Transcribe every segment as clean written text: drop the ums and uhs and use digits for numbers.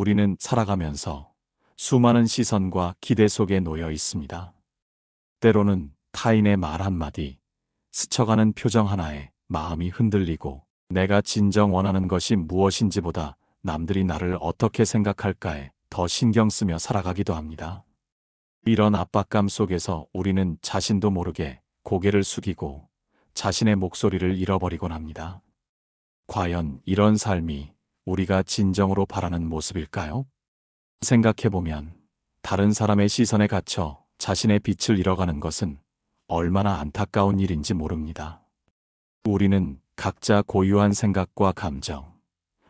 우리는 살아가면서 수많은 시선과 기대 속에 놓여 있습니다. 때로는 타인의 말 한마디, 스쳐가는 표정 하나에 마음이 흔들리고 내가 진정 원하는 것이 무엇인지보다 남들이 나를 어떻게 생각할까에 더 신경 쓰며 살아가기도 합니다. 이런 압박감 속에서 우리는 자신도 모르게 고개를 숙이고 자신의 목소리를 잃어버리곤 합니다. 과연 이런 삶이 우리가 진정으로 바라는 모습일까요? 생각해보면 다른 사람의 시선에 갇혀 자신의 빛을 잃어가는 것은 얼마나 안타까운 일인지 모릅니다. 우리는 각자 고유한 생각과 감정,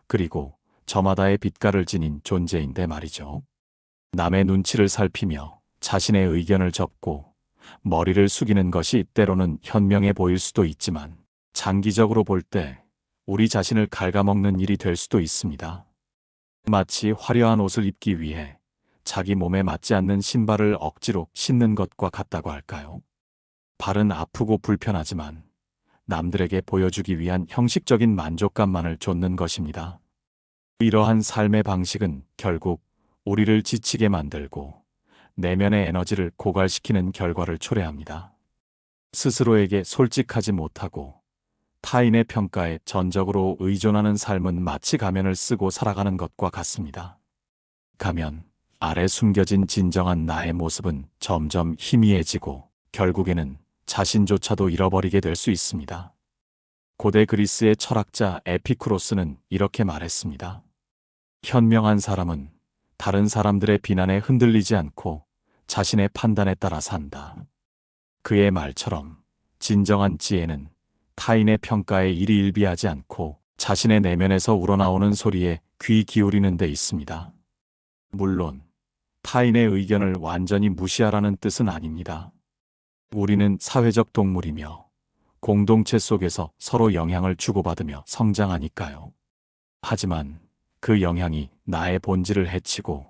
그리고 저마다의 빛깔을 지닌 존재인데 말이죠. 남의 눈치를 살피며 자신의 의견을 접고 머리를 숙이는 것이 때로는 현명해 보일 수도 있지만 장기적으로 볼 때 우리 자신을 갉아먹는 일이 될 수도 있습니다. 마치 화려한 옷을 입기 위해 자기 몸에 맞지 않는 신발을 억지로 신는 것과 같다고 할까요? 발은 아프고 불편하지만 남들에게 보여주기 위한 형식적인 만족감만을 좇는 것입니다. 이러한 삶의 방식은 결국 우리를 지치게 만들고 내면의 에너지를 고갈시키는 결과를 초래합니다. 스스로에게 솔직하지 못하고 타인의 평가에 전적으로 의존하는 삶은 마치 가면을 쓰고 살아가는 것과 같습니다. 가면 아래 숨겨진 진정한 나의 모습은 점점 희미해지고 결국에는 자신조차도 잃어버리게 될 수 있습니다. 고대 그리스의 철학자 에피쿠로스는 이렇게 말했습니다. 현명한 사람은 다른 사람들의 비난에 흔들리지 않고 자신의 판단에 따라 산다. 그의 말처럼 진정한 지혜는 타인의 평가에 일희일비하지 않고 자신의 내면에서 우러나오는 소리에 귀 기울이는 데 있습니다. 물론 타인의 의견을 완전히 무시하라는 뜻은 아닙니다. 우리는 사회적 동물이며 공동체 속에서 서로 영향을 주고받으며 성장하니까요. 하지만 그 영향이 나의 본질을 해치고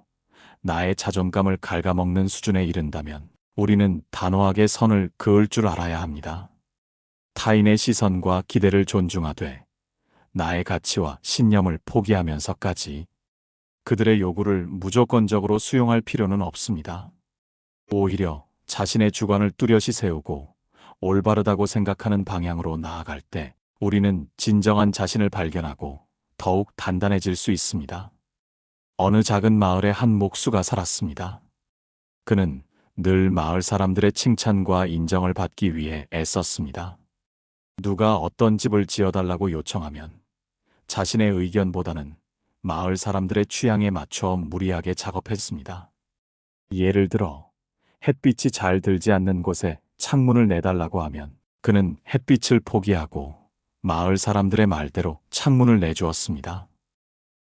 나의 자존감을 갉아먹는 수준에 이른다면 우리는 단호하게 선을 그을 줄 알아야 합니다. 타인의 시선과 기대를 존중하되 나의 가치와 신념을 포기하면서까지 그들의 요구를 무조건적으로 수용할 필요는 없습니다. 오히려 자신의 주관을 뚜렷이 세우고 올바르다고 생각하는 방향으로 나아갈 때 우리는 진정한 자신을 발견하고 더욱 단단해질 수 있습니다. 어느 작은 마을에 한 목수가 살았습니다. 그는 늘 마을 사람들의 칭찬과 인정을 받기 위해 애썼습니다. 누가 어떤 집을 지어달라고 요청하면 자신의 의견보다는 마을 사람들의 취향에 맞춰 무리하게 작업했습니다. 예를 들어 햇빛이 잘 들지 않는 곳에 창문을 내달라고 하면 그는 햇빛을 포기하고 마을 사람들의 말대로 창문을 내주었습니다.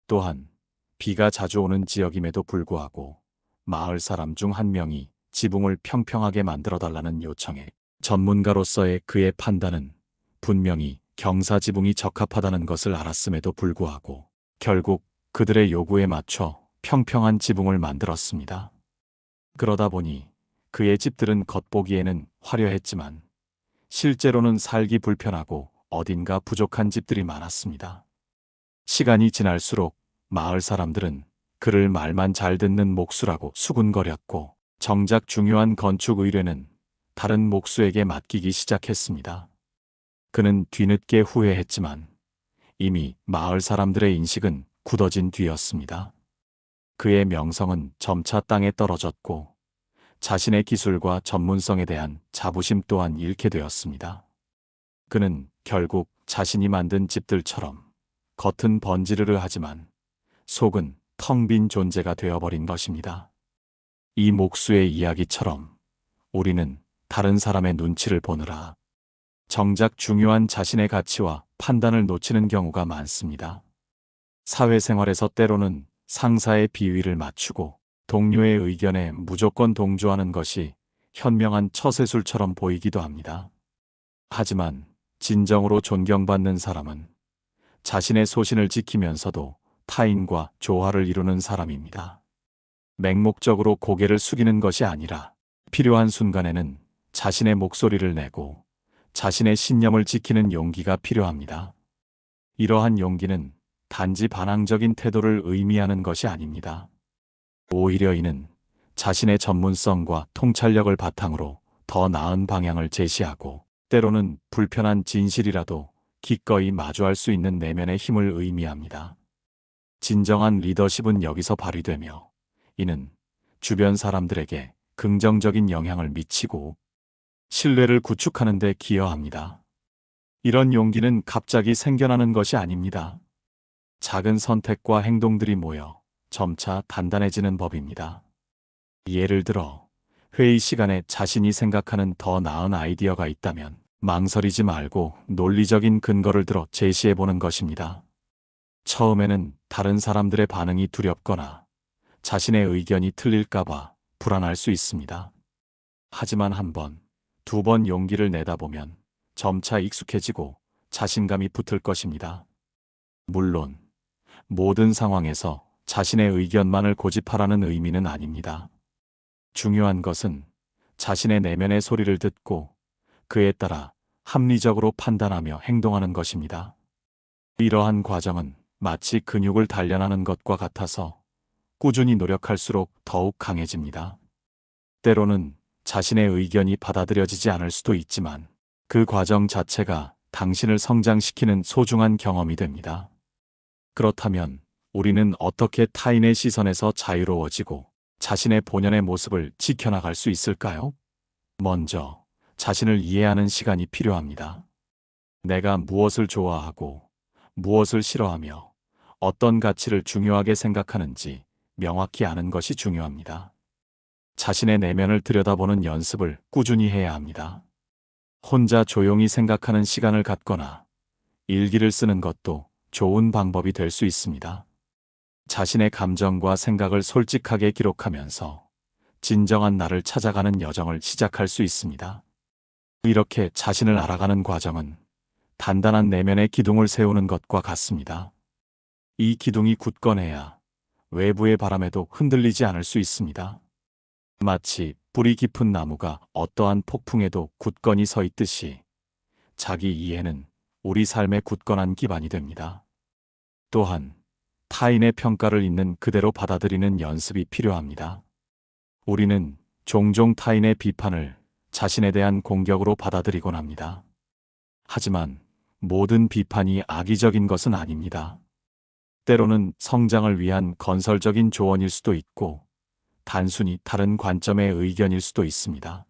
또한 비가 자주 오는 지역임에도 불구하고 마을 사람 중 한 명이 지붕을 평평하게 만들어달라는 요청에 전문가로서의 그의 판단은 분명히 경사지붕이 적합하다는 것을 알았음에도 불구하고 결국 그들의 요구에 맞춰 평평한 지붕을 만들었습니다. 그러다 보니 그의 집들은 겉보기에는 화려했지만 실제로는 살기 불편하고 어딘가 부족한 집들이 많았습니다. 시간이 지날수록 마을 사람들은 그를 말만 잘 듣는 목수라고 수군거렸고 정작 중요한 건축 의뢰는 다른 목수에게 맡기기 시작했습니다. 그는 뒤늦게 후회했지만 이미 마을 사람들의 인식은 굳어진 뒤였습니다. 그의 명성은 점차 땅에 떨어졌고 자신의 기술과 전문성에 대한 자부심 또한 잃게 되었습니다. 그는 결국 자신이 만든 집들처럼 겉은 번지르르 하지만 속은 텅 빈 존재가 되어버린 것입니다. 이 목수의 이야기처럼 우리는 다른 사람의 눈치를 보느라 정작 중요한 자신의 가치와 판단을 놓치는 경우가 많습니다. 사회생활에서 때로는 상사의 비위를 맞추고 동료의 의견에 무조건 동조하는 것이 현명한 처세술처럼 보이기도 합니다. 하지만 진정으로 존경받는 사람은 자신의 소신을 지키면서도 타인과 조화를 이루는 사람입니다. 맹목적으로 고개를 숙이는 것이 아니라 필요한 순간에는 자신의 목소리를 내고 자신의 신념을 지키는 용기가 필요합니다. 이러한 용기는 단지 반항적인 태도를 의미하는 것이 아닙니다. 오히려 이는 자신의 전문성과 통찰력을 바탕으로 더 나은 방향을 제시하고 때로는 불편한 진실이라도 기꺼이 마주할 수 있는 내면의 힘을 의미합니다. 진정한 리더십은 여기서 발휘되며 이는 주변 사람들에게 긍정적인 영향을 미치고 신뢰를 구축하는 데 기여합니다. 이런 용기는 갑자기 생겨나는 것이 아닙니다. 작은 선택과 행동들이 모여 점차 단단해지는 법입니다. 예를 들어 회의 시간에 자신이 생각하는 더 나은 아이디어가 있다면 망설이지 말고 논리적인 근거를 들어 제시해보는 것입니다. 처음에는 다른 사람들의 반응이 두렵거나 자신의 의견이 틀릴까봐 불안할 수 있습니다. 하지만 한 번, 두 번 용기를 내다보면 점차 익숙해지고 자신감이 붙을 것입니다. 물론 모든 상황에서 자신의 의견만을 고집하라는 의미는 아닙니다. 중요한 것은 자신의 내면의 소리를 듣고 그에 따라 합리적으로 판단하며 행동하는 것입니다. 이러한 과정은 마치 근육을 단련하는 것과 같아서 꾸준히 노력할수록 더욱 강해집니다. 때로는 자신의 의견이 받아들여지지 않을 수도 있지만 그 과정 자체가 당신을 성장시키는 소중한 경험이 됩니다. 그렇다면 우리는 어떻게 타인의 시선에서 자유로워지고 자신의 본연의 모습을 지켜나갈 수 있을까요? 먼저 자신을 이해하는 시간이 필요합니다. 내가 무엇을 좋아하고 무엇을 싫어하며 어떤 가치를 중요하게 생각하는지 명확히 아는 것이 중요합니다. 자신의 내면을 들여다보는 연습을 꾸준히 해야 합니다. 혼자 조용히 생각하는 시간을 갖거나 일기를 쓰는 것도 좋은 방법이 될 수 있습니다. 자신의 감정과 생각을 솔직하게 기록하면서 진정한 나를 찾아가는 여정을 시작할 수 있습니다. 이렇게 자신을 알아가는 과정은 단단한 내면의 기둥을 세우는 것과 같습니다. 이 기둥이 굳건해야 외부의 바람에도 흔들리지 않을 수 있습니다. 마치 뿌리 깊은 나무가 어떠한 폭풍에도 굳건히 서 있듯이 자기 이해는 우리 삶의 굳건한 기반이 됩니다. 또한 타인의 평가를 있는 그대로 받아들이는 연습이 필요합니다. 우리는 종종 타인의 비판을 자신에 대한 공격으로 받아들이곤 합니다. 하지만 모든 비판이 악의적인 것은 아닙니다. 때로는 성장을 위한 건설적인 조언일 수도 있고 단순히 다른 관점의 의견일 수도 있습니다.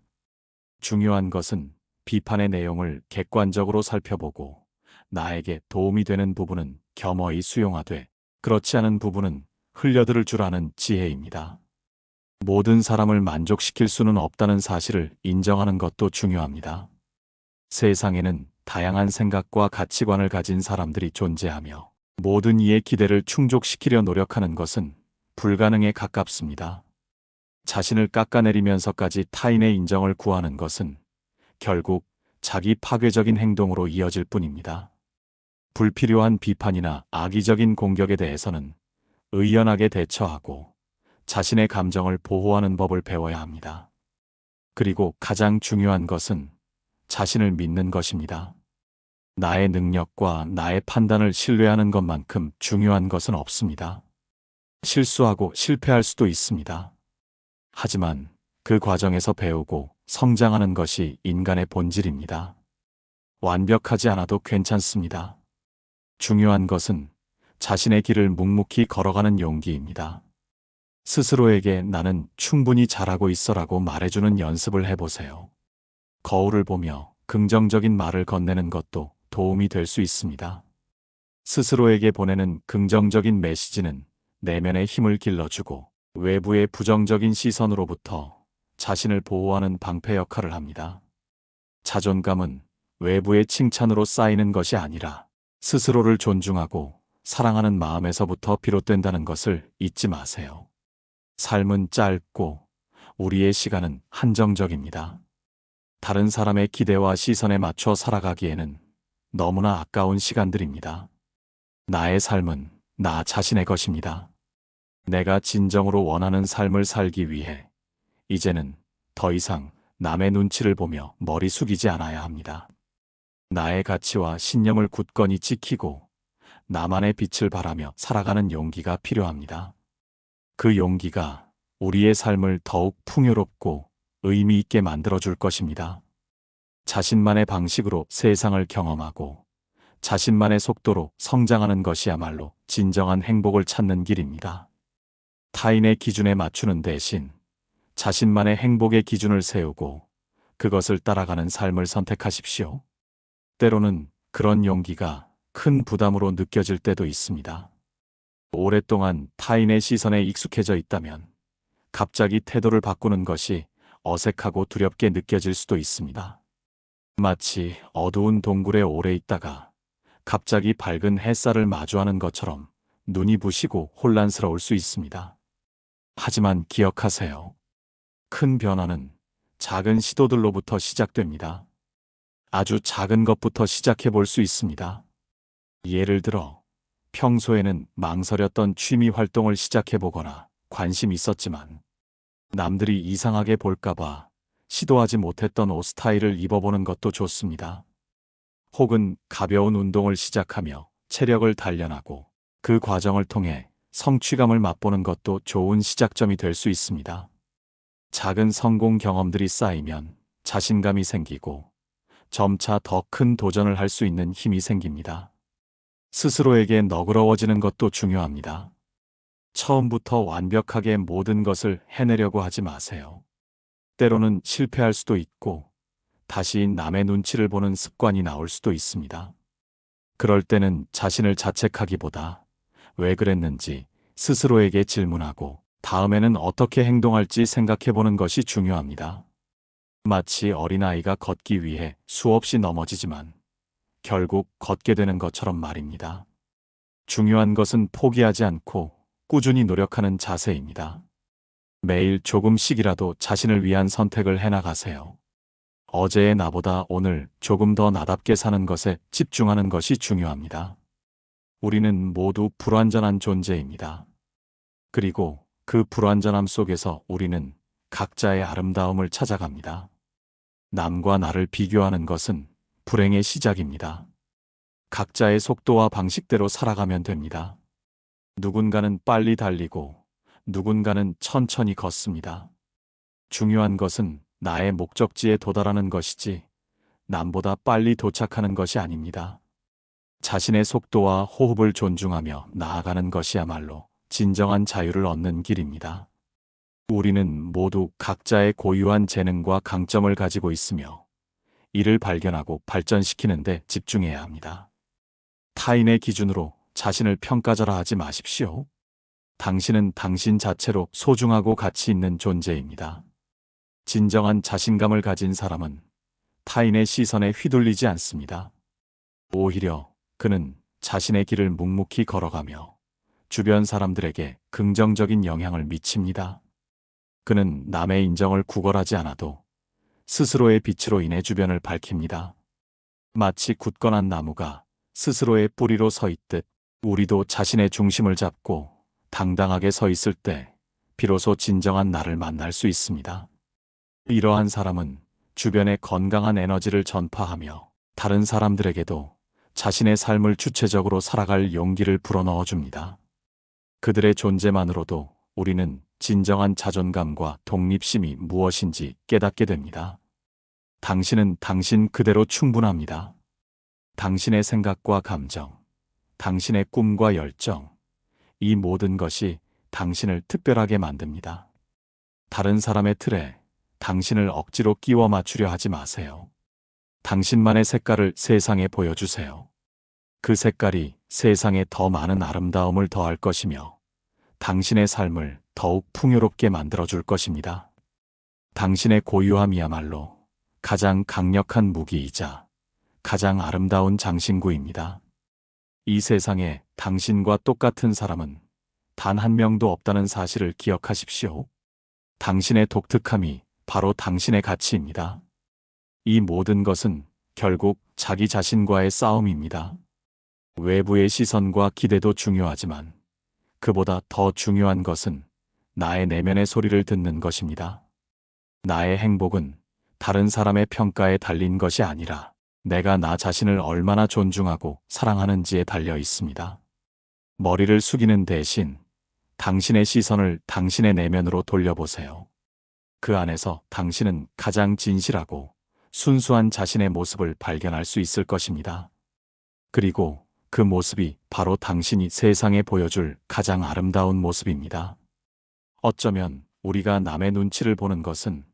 중요한 것은 비판의 내용을 객관적으로 살펴보고 나에게 도움이 되는 부분은 겸허히 수용하되 그렇지 않은 부분은 흘려들을 줄 아는 지혜입니다. 모든 사람을 만족시킬 수는 없다는 사실을 인정하는 것도 중요합니다. 세상에는 다양한 생각과 가치관을 가진 사람들이 존재하며 모든 이의 기대를 충족시키려 노력하는 것은 불가능에 가깝습니다. 자신을 깎아내리면서까지 타인의 인정을 구하는 것은 결국 자기 파괴적인 행동으로 이어질 뿐입니다. 불필요한 비판이나 악의적인 공격에 대해서는 의연하게 대처하고 자신의 감정을 보호하는 법을 배워야 합니다. 그리고 가장 중요한 것은 자신을 믿는 것입니다. 나의 능력과 나의 판단을 신뢰하는 것만큼 중요한 것은 없습니다. 실수하고 실패할 수도 있습니다. 하지만 그 과정에서 배우고 성장하는 것이 인간의 본질입니다. 완벽하지 않아도 괜찮습니다. 중요한 것은 자신의 길을 묵묵히 걸어가는 용기입니다. 스스로에게 나는 충분히 잘하고 있어라고 말해주는 연습을 해보세요. 거울을 보며 긍정적인 말을 건네는 것도 도움이 될 수 있습니다. 스스로에게 보내는 긍정적인 메시지는 내면의 힘을 길러주고 외부의 부정적인 시선으로부터 자신을 보호하는 방패 역할을 합니다. 자존감은 외부의 칭찬으로 쌓이는 것이 아니라 스스로를 존중하고 사랑하는 마음에서부터 비롯된다는 것을 잊지 마세요. 삶은 짧고 우리의 시간은 한정적입니다. 다른 사람의 기대와 시선에 맞춰 살아가기에는 너무나 아까운 시간들입니다. 나의 삶은 나 자신의 것입니다. 내가 진정으로 원하는 삶을 살기 위해 이제는 더 이상 남의 눈치를 보며 머리 숙이지 않아야 합니다. 나의 가치와 신념을 굳건히 지키고 나만의 빛을 발하며 살아가는 용기가 필요합니다. 그 용기가 우리의 삶을 더욱 풍요롭고 의미 있게 만들어줄 것입니다. 자신만의 방식으로 세상을 경험하고 자신만의 속도로 성장하는 것이야말로 진정한 행복을 찾는 길입니다. 타인의 기준에 맞추는 대신 자신만의 행복의 기준을 세우고 그것을 따라가는 삶을 선택하십시오. 때로는 그런 용기가 큰 부담으로 느껴질 때도 있습니다. 오랫동안 타인의 시선에 익숙해져 있다면 갑자기 태도를 바꾸는 것이 어색하고 두렵게 느껴질 수도 있습니다. 마치 어두운 동굴에 오래 있다가 갑자기 밝은 햇살을 마주하는 것처럼 눈이 부시고 혼란스러울 수 있습니다. 하지만 기억하세요. 큰 변화는 작은 시도들로부터 시작됩니다. 아주 작은 것부터 시작해 볼 수 있습니다. 예를 들어 평소에는 망설였던 취미 활동을 시작해 보거나 관심 있었지만 남들이 이상하게 볼까봐 시도하지 못했던 옷 스타일을 입어보는 것도 좋습니다. 혹은 가벼운 운동을 시작하며 체력을 단련하고 그 과정을 통해 성취감을 맛보는 것도 좋은 시작점이 될 수 있습니다. 작은 성공 경험들이 쌓이면 자신감이 생기고 점차 더 큰 도전을 할 수 있는 힘이 생깁니다. 스스로에게 너그러워지는 것도 중요합니다. 처음부터 완벽하게 모든 것을 해내려고 하지 마세요. 때로는 실패할 수도 있고 다시 남의 눈치를 보는 습관이 나올 수도 있습니다. 그럴 때는 자신을 자책하기보다 왜 그랬는지 스스로에게 질문하고 다음에는 어떻게 행동할지 생각해 보는 것이 중요합니다. 마치 어린아이가 걷기 위해 수없이 넘어지지만 결국 걷게 되는 것처럼 말입니다. 중요한 것은 포기하지 않고 꾸준히 노력하는 자세입니다. 매일 조금씩이라도 자신을 위한 선택을 해나가세요. 어제의 나보다 오늘 조금 더 나답게 사는 것에 집중하는 것이 중요합니다. 우리는 모두 불완전한 존재입니다. 그리고 그 불완전함 속에서 우리는 각자의 아름다움을 찾아갑니다. 남과 나를 비교하는 것은 불행의 시작입니다. 각자의 속도와 방식대로 살아가면 됩니다. 누군가는 빨리 달리고 누군가는 천천히 걷습니다. 중요한 것은 나의 목적지에 도달하는 것이지 남보다 빨리 도착하는 것이 아닙니다. 자신의 속도와 호흡을 존중하며 나아가는 것이야말로 진정한 자유를 얻는 길입니다. 우리는 모두 각자의 고유한 재능과 강점을 가지고 있으며 이를 발견하고 발전시키는 데 집중해야 합니다. 타인의 기준으로 자신을 평가절하 하지 마십시오. 당신은 당신 자체로 소중하고 가치 있는 존재입니다. 진정한 자신감을 가진 사람은 타인의 시선에 휘둘리지 않습니다. 오히려 그는 자신의 길을 묵묵히 걸어가며 주변 사람들에게 긍정적인 영향을 미칩니다. 그는 남의 인정을 구걸하지 않아도 스스로의 빛으로 인해 주변을 밝힙니다. 마치 굳건한 나무가 스스로의 뿌리로 서 있듯 우리도 자신의 중심을 잡고 당당하게 서 있을 때 비로소 진정한 나를 만날 수 있습니다. 이러한 사람은 주변에 건강한 에너지를 전파하며 다른 사람들에게도 자신의 삶을 주체적으로 살아갈 용기를 불어넣어 줍니다. 그들의 존재만으로도 우리는 진정한 자존감과 독립심이 무엇인지 깨닫게 됩니다. 당신은 당신 그대로 충분합니다. 당신의 생각과 감정, 당신의 꿈과 열정, 이 모든 것이 당신을 특별하게 만듭니다. 다른 사람의 틀에 당신을 억지로 끼워 맞추려 하지 마세요. 당신만의 색깔을 세상에 보여주세요. 그 색깔이 세상에 더 많은 아름다움을 더할 것이며 당신의 삶을 더욱 풍요롭게 만들어줄 것입니다. 당신의 고유함이야말로 가장 강력한 무기이자 가장 아름다운 장신구입니다. 이 세상에 당신과 똑같은 사람은 단 한 명도 없다는 사실을 기억하십시오. 당신의 독특함이 바로 당신의 가치입니다. 이 모든 것은 결국 자기 자신과의 싸움입니다. 외부의 시선과 기대도 중요하지만 그보다 더 중요한 것은 나의 내면의 소리를 듣는 것입니다. 나의 행복은 다른 사람의 평가에 달린 것이 아니라 내가 나 자신을 얼마나 존중하고 사랑하는지에 달려 있습니다. 머리를 숙이는 대신 당신의 시선을 당신의 내면으로 돌려보세요. 그 안에서 당신은 가장 진실하고 순수한 자신의 모습을 발견할 수 있을 것입니다. 그리고 그 모습이 바로 당신이 세상에 보여줄 가장 아름다운 모습입니다. 어쩌면 우리가 남의 눈치를 보는 것은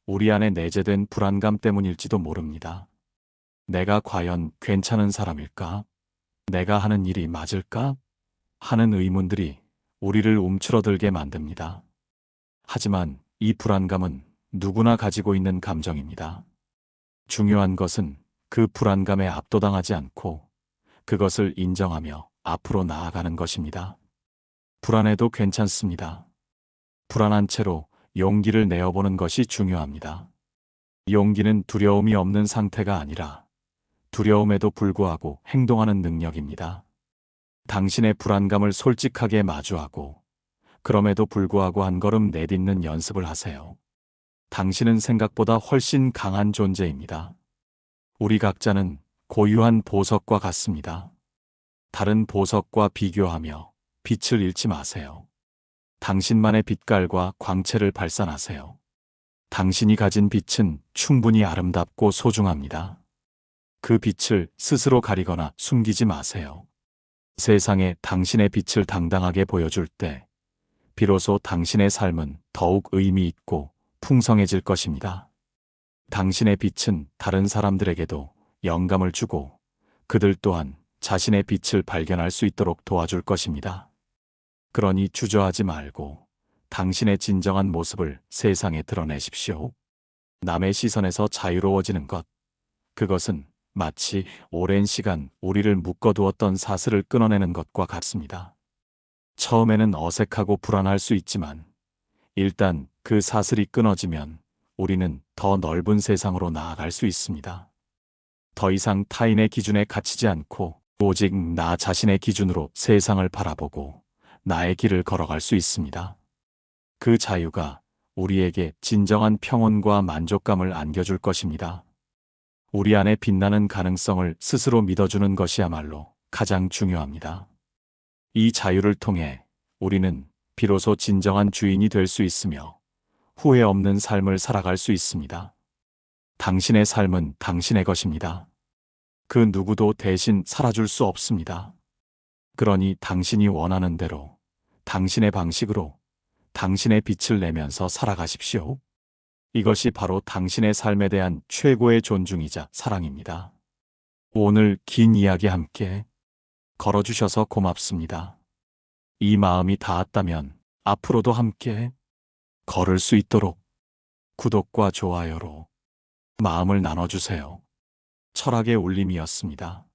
우리 안에 내재된 불안감 때문일지도 모릅니다. 내가 과연 괜찮은 사람일까? 내가 하는 일이 맞을까? 하는 의문들이 우리를 움츠러들게 만듭니다. 하지만 이 불안감은 누구나 가지고 있는 감정입니다. 중요한 것은 그 불안감에 압도당하지 않고 그것을 인정하며 앞으로 나아가는 것입니다. 불안해도 괜찮습니다. 불안한 채로 용기를 내어보는 것이 중요합니다. 용기는 두려움이 없는 상태가 아니라 두려움에도 불구하고 행동하는 능력입니다. 당신의 불안감을 솔직하게 마주하고 그럼에도 불구하고 한 걸음 내딛는 연습을 하세요. 당신은 생각보다 훨씬 강한 존재입니다. 우리 각자는 고유한 보석과 같습니다. 다른 보석과 비교하며 빛을 잃지 마세요. 당신만의 빛깔과 광채를 발산하세요. 당신이 가진 빛은 충분히 아름답고 소중합니다. 그 빛을 스스로 가리거나 숨기지 마세요. 세상에 당신의 빛을 당당하게 보여줄 때 비로소 당신의 삶은 더욱 의미 있고 풍성해질 것입니다. 당신의 빛은 다른 사람들에게도 영감을 주고 그들 또한 자신의 빛을 발견할 수 있도록 도와줄 것입니다. 그러니 주저하지 말고 당신의 진정한 모습을 세상에 드러내십시오. 남의 시선에서 자유로워지는 것, 그것은 마치 오랜 시간 우리를 묶어두었던 사슬을 끊어내는 것과 같습니다. 처음에는 어색하고 불안할 수 있지만 일단 그 사슬이 끊어지면 우리는 더 넓은 세상으로 나아갈 수 있습니다. 더 이상 타인의 기준에 갇히지 않고 오직 나 자신의 기준으로 세상을 바라보고 나의 길을 걸어갈 수 있습니다. 그 자유가 우리에게 진정한 평온과 만족감을 안겨줄 것입니다. 우리 안에 빛나는 가능성을 스스로 믿어주는 것이야말로 가장 중요합니다. 이 자유를 통해 우리는 비로소 진정한 주인이 될 수 있으며 후회 없는 삶을 살아갈 수 있습니다. 당신의 삶은 당신의 것입니다. 그 누구도 대신 살아줄 수 없습니다. 그러니 당신이 원하는 대로, 당신의 방식으로, 당신의 빛을 내면서 살아가십시오. 이것이 바로 당신의 삶에 대한 최고의 존중이자 사랑입니다. 오늘 긴 이야기 함께 걸어주셔서 고맙습니다. 이 마음이 닿았다면 앞으로도 함께 걸을 수 있도록 구독과 좋아요로 마음을 나눠주세요. 철학의 울림이었습니다.